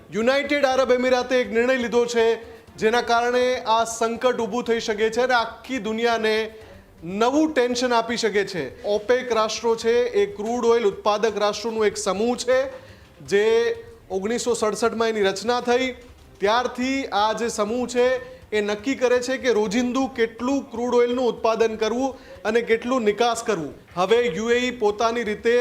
United આરબ એમિરાતે એક નિર્ણય લીધો છે જેના કારણે આ સંકટ ઊભું થઈ શકે છે અને આખી દુનિયાને નવું ટેન્શન આપી શકે છે। ઓપેક રાષ્ટ્રો છે એ ક્રૂડ ઓઇલ ઉત્પાદક રાષ્ટ્રોનું એક સમૂહ છે જે 1967માં એની રચના થઈ। ત્યારથી આ જે સમૂહ છે એ નક્કી કરે છે કે રોજિંદુ કેટલું ક્રૂડ ઓઇલનું ઉત્પાદન કરવું અને કેટલું નિકાસ કરવું। હવે યુએઈ પોતાની રીતે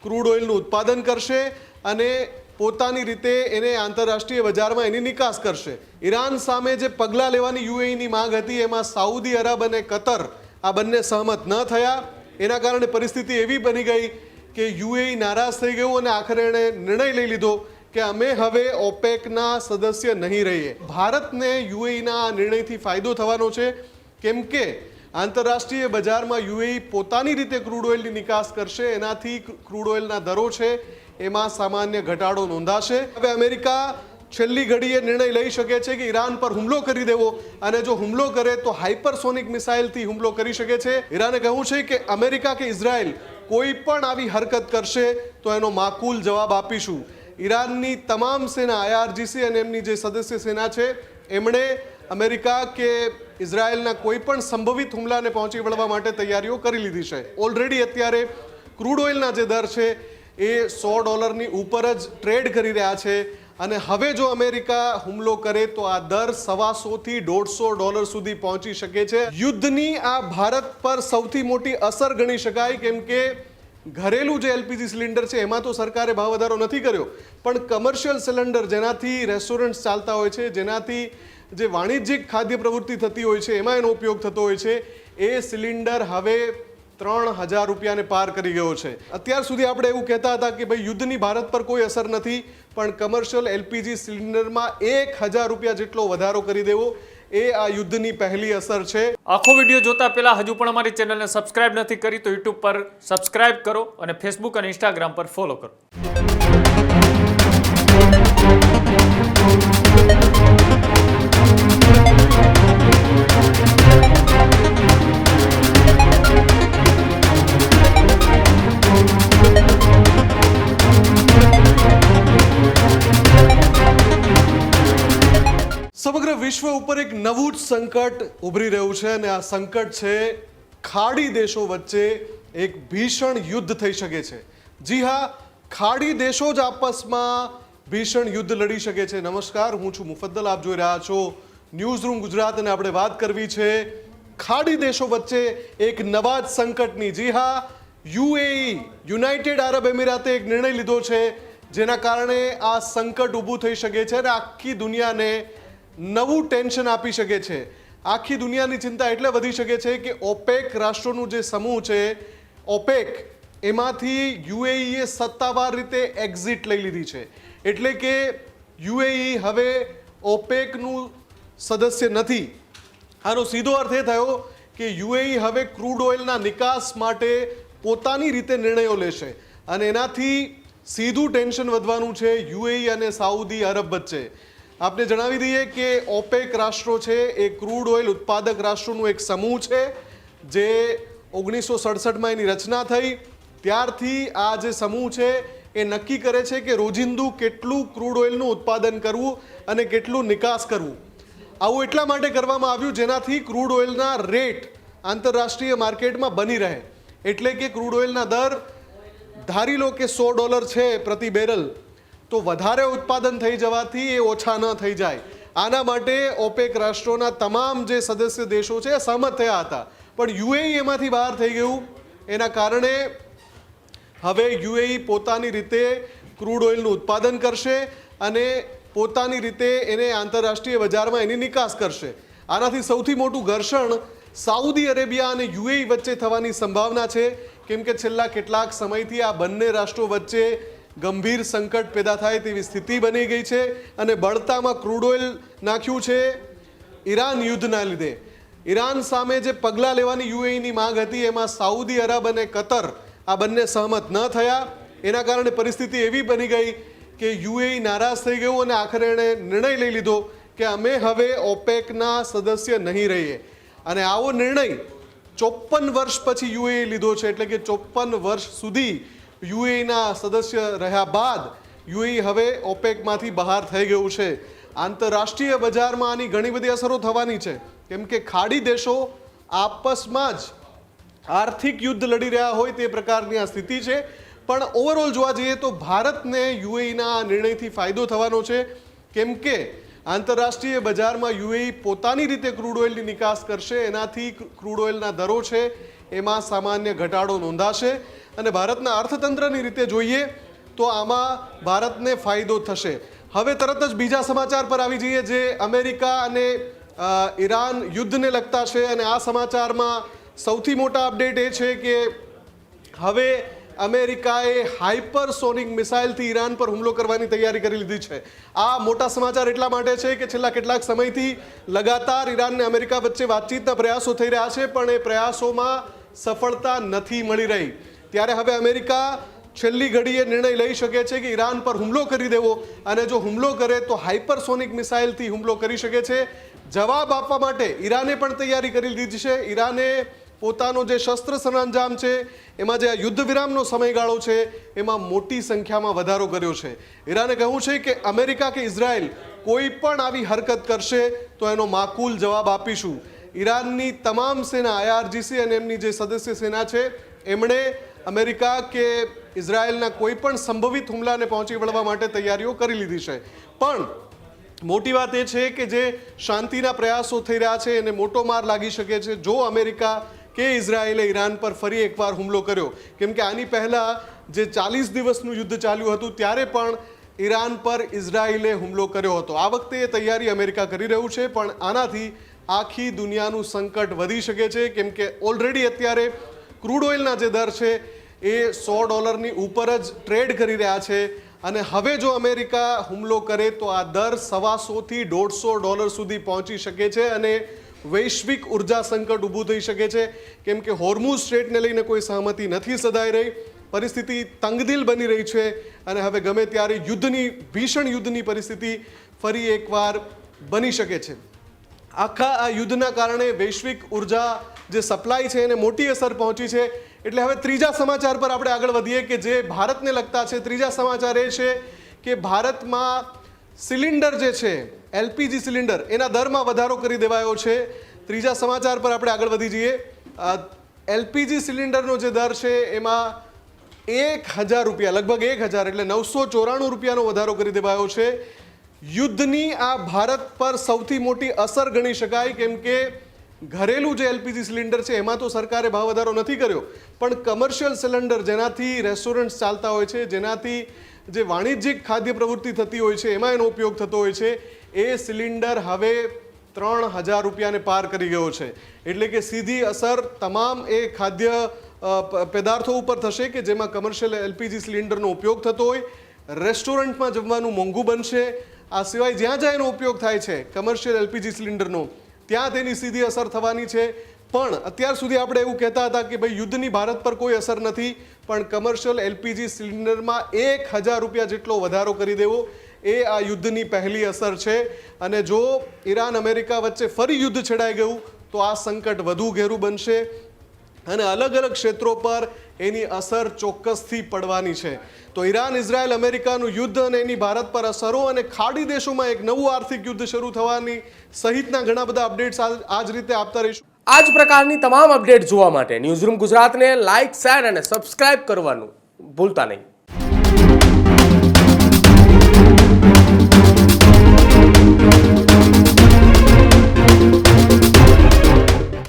ક્રૂડ ઓઇલનું ઉત્પાદન કરશે અને પોતાની રીતે એને આંતરરાષ્ટ્રીય બજારમાં એની નિકાસ કરશે। ઈરાન સામે જે પગલાં લેવાની યુએઈની માંગ હતી એમાં સાઉદી અરબ અને કતર આ બંને સહમત ન થયા। એના કારણે પરિસ્થિતિ એવી બની ગઈ કે યુએઈ નારાજ થઈ ગયું અને આખરે એણે નિર્ણય લઈ લીધો કે અમે હવે ઓપેકના સદસ્ય નહીં રહીએ। ભારતને યુએઈના આ નિર્ણયથી ફાયદો થવાનો છે કેમ કે આંતરરાષ્ટ્રીય બજારમાં યુએઈ પોતાની રીતે ક્રૂડ ઓઇલની નિકાસ કરશે, એનાથી ક્રૂડ ઓઇલના દરો છે એમાં સામાન્ય ઘટાડો નોંધાશે। હવે અમેરિકા છેલ્લી ઘડીએ નિર્ણય લઈ શકે છે કે ઈરાન પર હુમલો કરી દેવો અને જો હુમલો કરે તો હાઇપરસોનિક મિસાઇલથી હુમલો કરી શકે છે। ઈરાને કહ્યું છે કે અમેરિકા કે ઇઝરાયલ કોઈ પણ આવી હરકત કરશે તો એનો માકૂલ જવાબ આપીશું। ઈરાનની તમામ સેના IRGC અને એમની જે સદસ્ય સેના છે એમણે અમેરિકા કે ઇઝરાયલના કોઈ પણ સંભવિત હુમલાને પહોંચી વળવા માટે તૈયારીઓ કરી લીધી છે। ઓલરેડી અત્યારે ક્રૂડ ઓઇલના જે દર છે એ $100ની ઉપર જ ટ્રેડ કરી રહ્યા છે અને હવે જો અમેરિકા હુમલો કરે તો આ દર $125 થી $150 સુધી પહોંચી શકે છે। યુદ્ધની આ ભારત પર સૌથી મોટી અસર ગણી શકાય કેમ કે ઘરેલું જે LPG સિલિન્ડર છે એમાં તો સરકારે ભાવ વધારો નથી કર્યો, પણ કમર્શિયલ સિલિન્ડર જેનાથી રેસ્ટોરન્ટ્સ ચાલતા હોય છે, જેનાથી જે વાણિજ્યિક ખાદ્ય પ્રવૃત્તિ થતી હોય છે એમાં એનો ઉપયોગ થતો હોય છે, એ સિલિન્ડર હવે $3000 પાર કરી ગયો છે। અત્યાર સુધી આપણે એવું કહેતા હતા કે ભાઈ યુદ્ધની ભારત પર કોઈ અસર નથી, પણ કમર્શિયલ LPG સિલિન્ડરમાં $1000 જેટલો વધારો કરી દેવો એ આ યુદ્ધની પહેલી અસર છે। આખો વિડીયો જોતા પહેલા હજુ પણ અમારી ચેનલને સબસ્ક્રાઇબ નથી કરી તો YouTube પર સબસ્ક્રાઇબ કરો અને Facebook અને Instagram પર ફોલો કરો। સમગ્ર વિશ્વ ઉપર એક નવું જ સંકટ ઉભરી રહ્યું છે અને આ સંકટ છે ખાડી દેશો વચ્ચે એક ભીષણ યુદ્ધ થઈ શકે છે। જી હા, ખાડી દેશો જ આપસમાં ભીષણ યુદ્ધ લડી શકે છે। નમસ્કાર, હું છું મુફદ્દલ, આપ જોઈ રહ્યા છો ન્યૂઝ રૂમ ગુજરાત અને આપણે વાત કરવી છે ખાડી દેશો વચ્ચે એક નવા જ સંકટની। જી હા, યુએઈ યુનાઇટેડ આરબ એમિરાતે એક નિર્ણય લીધો છે જેના કારણે આ સંકટ ઊભું થઈ શકે છે અને આખી દુનિયાને નવું ટેન્શન આપી શકે છે। આખી દુનિયાની ચિંતા એટલે વધી શકે છે કે ઓપેક રાષ્ટ્રોનું જે સમૂહ છે ઓપેક એમાંથી યુએઈએ સત્તાવાર રીતે એક્ઝિટ લઈ લીધી છે, એટલે કે યુએઈ હવે ઓપેકનું સદસ્ય નથી। આનો સીધો અર્થ એ થયો કે યુએઈ હવે ક્રૂડ ઓઇલના નિકાસ માટે પોતાની રીતે નિર્ણયો લેશે અને એનાથી સીધું ટેન્શન વધવાનું છે યુએઈ અને સાઉદી અરબ વચ્ચે। આપને જણાવી દઈએ કે ઓપેક રાષ્ટ્રો છે એ ક્રૂડ ઓઇલ ઉત્પાદક રાષ્ટ્રોનું એક સમૂહ છે જે 1967માં એની રચના થઈ। ત્યારથી આ જે સમૂહ છે એ નક્કી કરે છે કે રોજિંદુ કેટલું ક્રૂડ ઓઇલનું ઉત્પાદન કરવું અને કેટલું નિકાસ કરવું। આવું એટલા માટે કરવામાં આવ્યું જેનાથી ક્રૂડ ઓઇલના રેટ આંતરરાષ્ટ્રીય માર્કેટમાં બની રહે, એટલે કે ક્રૂડ ઓઇલના દર ધારી લો કે $100 છે પ્રતિ બેરલ, તો વધારે ઉત્પાદન થઈ જવાથી એ ઓછા ન થઈ જાય। આના માટે ઓપેક રાષ્ટ્રોના તમામ જે સદસ્ય દેશો છે એ સહમત થયા હતા, પણ યુએઈ એમાંથી બહાર થઈ ગયું। એના કારણે હવે યુએઈ પોતાની રીતે ક્રૂડ ઓઇલનું ઉત્પાદન કરશે અને પોતાની રીતે એને આંતરરાષ્ટ્રીય બજારમાં એની નિકાસ કરશે। આનાથી સૌથી મોટું ઘર્ષણ સાઉદી અરેબિયા અને યુએઈ વચ્ચે થવાની સંભાવના છે કેમ કે છેલ્લા કેટલાક સમયથી આ બંને રાષ્ટ્રો વચ્ચે ગંભીર સંકટ પેદા થાય તેવી સ્થિતિ બની ગઈ છે અને બળતામાં ક્રૂડ ઓઇલ નાખ્યું છે ઈરાન યુદ્ધના લીધે। ઈરાન સામે જે પગલાં લેવાની યુએઈની માંગ હતી એમાં સાઉદી અરબ અને કતર આ બંને સહમત ન થયા। એના કારણે પરિસ્થિતિ એવી બની ગઈ કે યુએઈ નારાજ થઈ ગયું અને આખરે એણે નિર્ણય લઈ લીધો કે અમે હવે ઓપેકના સદસ્ય નહીં રહીએ। અને આવો નિર્ણય 54 વર્ષ પછી યુએઈ લીધો છે, એટલે કે 54 વર્ષ સુધી યુએઈના સદસ્ય રહ્યા બાદ યુએઈ હવે ઓપેકમાંથી બહાર થઈ ગયું છે. આંતરરાષ્ટ્રીય બજારમાં આની ઘણી બધી અસરો થવાની છે, કેમ કે ખાડી દેશો આપસમાં જ આર્થિક યુદ્ધ લડી રહ્યા હોય તે પ્રકારની આ સ્થિતિ છે. પણ ઓવરઓલ જોવા જઈએ તો ભારતને યુએઈના આ નિર્ણયથી ફાયદો થવાનો છે, કેમ કે આંતરરાષ્ટ્રીય બજારમાં યુએઈ પોતાની રીતે ક્રૂડ ઓઇલની નિકાસ કરશે. એનાથી ક્રૂડ ઓઇલના દરો છે એમાં સામાન્ય ઘટાડો નોંધાશે અને ભારતના અર્થતંત્રની રીતે જોઈએ તો આમાં ભારતને ફાયદો થશે. હવે તરત જ બીજા સમાચાર પર આવી જઈએ, જે અમેરિકા અને ઈરાન યુદ્ધને લગતા છે. અને આ સમાચારમાં સૌથી મોટા અપડેટ એ છે કે હવે અમેરિકાએ હાઇપરસોનિક મિસાઇલથી ઈરાન પર હુમલો કરવાની તૈયારી કરી લીધી છે. આ મોટા સમાચાર એટલા માટે છે કે છેલ્લા કેટલાક સમયથી લગાતાર ઈરાન અને અમેરિકા વચ્ચે વાતચીતના પ્રયાસો થઈ રહ્યા છે, પણ એ પ્રયાસોમાં સફળતા નથી મળી રહી. ત્યારે હવે અમેરિકા છેલ્લી ઘડીએ નિર્ણય લઈ શકે છે કે ઈરાન પર હુમલો કરી દેવો, અને જો હુમલો કરે તો હાઇપરસોનિક મિસાઇલથી હુમલો કરી શકે છે. જવાબ આપવા માટે ઈરાને પણ તૈયારી કરી લીધી છે. ઈરાને પોતાનો જે શસ્ત્ર સરંજામ છે એમાં જે આ યુદ્ધ વિરામનો સમયગાળો છે એમાં મોટી સંખ્યામાં વધારો કર્યો છે. ઈરાને કહ્યું છે કે અમેરિકા કે ઇઝરાયલ કોઈ પણ આવી હરકત કરશે તો એનો માકૂલ જવાબ આપીશું. ઈરાનની તમામ સેના, IRGC અને એમની જે સદસ્ય સેના છે એમણે અમેરિકા કે ઇઝરાયલના કોઈ પણ સંભવિત હુમલાને પહોંચી વળવા માટે તૈયારીઓ કરી લીધી છે. પણ મોટી વાત એ છે કે જે શાંતિના પ્રયાસો થઈ રહ્યા છે એને મોટો માર લાગી શકે છે જો અમેરિકા કે ઇઝરાયલે ઈરાન પર ફરી એકવાર હુમલો કર્યો. કેમ કે આની પહેલાં જે 40 દિવસનું યુદ્ધ ચાલ્યું હતું ત્યારે પણ ઈરાન પર ઇઝરાયલે હુમલો કર્યો હતો. આ વખતે એ તૈયારી અમેરિકા કરી રહ્યું છે, પણ આનાથી આખી દુનિયાનું સંકટ વધી શકે છે. કેમ કે ઓલરેડી અત્યારે ક્રૂડ ઓઇલના જે દર છે એ $100 ઉપર જ ટ્રેડ કરી રહ્યા છે, અને હવે જો અમેરિકા હુમલો કરે તો આ દર $125 થી $150 સુધી પહોંચી શકે છે અને વૈશ્વિક ઉર્જા સંકટ ઊભું થઈ શકે છે. કેમ કે હોર્મુઝ સ્ટ્રેટને લઈને કોઈ સહમતિ નથી સધાઈ રહી, પરિસ્થિતિ તંગદિલ બની રહી છે અને હવે ગમે ત્યારે ભીષણ યુદ્ધની પરિસ્થિતિ ફરી એકવાર બની શકે છે. આખા આ યુદ્ધના કારણે વૈશ્વિક ઉર્જા જે સપ્લાય છે એને મોટી અસર પહોંચી છે. એટલે હવે ત્રીજા સમાચાર પર આપણે આગળ વધીએ કે જે ભારતને લગતા છે. ત્રીજા સમાચાર એ છે કે ભારતમાં સિલિન્ડર જે છે LPG સિલિન્ડર એના દરમાં વધારો કરી દેવાયો છે. ત્રીજા સમાચાર પર આપણે આગળ વધી જઈએ. LPG સિલિન્ડરનો જે દર છે એમાં ₹1000, લગભગ 1000 એટલે ₹994 વધારો કરી દેવાયો છે. યુદ્ધની આ ભારત પર સૌથી મોટી અસર ગણી શકાય, કેમ કે ઘરેલું જે LPG સિલિન્ડર છે એમાં તો સરકારે ભાવ વધારો નથી કર્યો, પણ કમર્શિયલ સિલિન્ડર જેનાથી રેસ્ટોરન્ટ્સ ચાલતા હોય છે, જેનાથી જે વાણિજ્યિક ખાદ્ય પ્રવૃત્તિ થતી હોય છે એમાં એનો ઉપયોગ થતો હોય છે, એ સિલિન્ડર હવે ₹3000 પાર કરી ગયો છે. એટલે કે સીધી અસર તમામ એ ખાદ્ય પદાર્થો ઉપર થશે કે જેમાં કમર્શિયલ LPG સિલિન્ડરનો ઉપયોગ થતો હોય. રેસ્ટોરન્ટમાં જમવાનું મોંઘું બનશે. આ સિવાય જ્યાં જ્યાં એનો ઉપયોગ થાય છે કમર્શિયલ LPG સિલિન્ડરનો, ત્યાં તેની સીધી અસર થવાની છે. પણ અત્યાર સુધી આપણે એવું કહેતા હતા કે ભાઈ યુદ્ધની ભારત પર કોઈ અસર નથી, પણ કમર્શિયલ LPG સિલિન્ડરમાં ₹1000 જેટલો વધારો કરી દેવો એ આ યુદ્ધની પહેલી અસર છે. અને જો ઈરાન અમેરિકા વચ્ચે ફરી યુદ્ધ છેડાઈ ગયું તો આ સંકટ વધુ ઘેરું બનશે અને અલગ અલગ ક્ષેત્રો પર એની અસર ચોક્કસથી પડવાની છે. તો ઈરાન, ઇઝરાયલ, અમેરિકાનું યુદ્ધ અને એની ભારત પર અસરો અને ખાડી દેશોમાં એક નવું આર્થિક યુદ્ધ શરૂ થવાની સહિતના ઘણા બધા અપડેટ્સ આ જ રીતે આપતા રહીશું. આ જ પ્રકારની તમામ અપડેટ જોવા માટે ન્યૂઝરૂમ ગુજરાતને લાઇક, શેર અને સબસ્ક્રાઇબ કરવાનું ભૂલતા નહીં.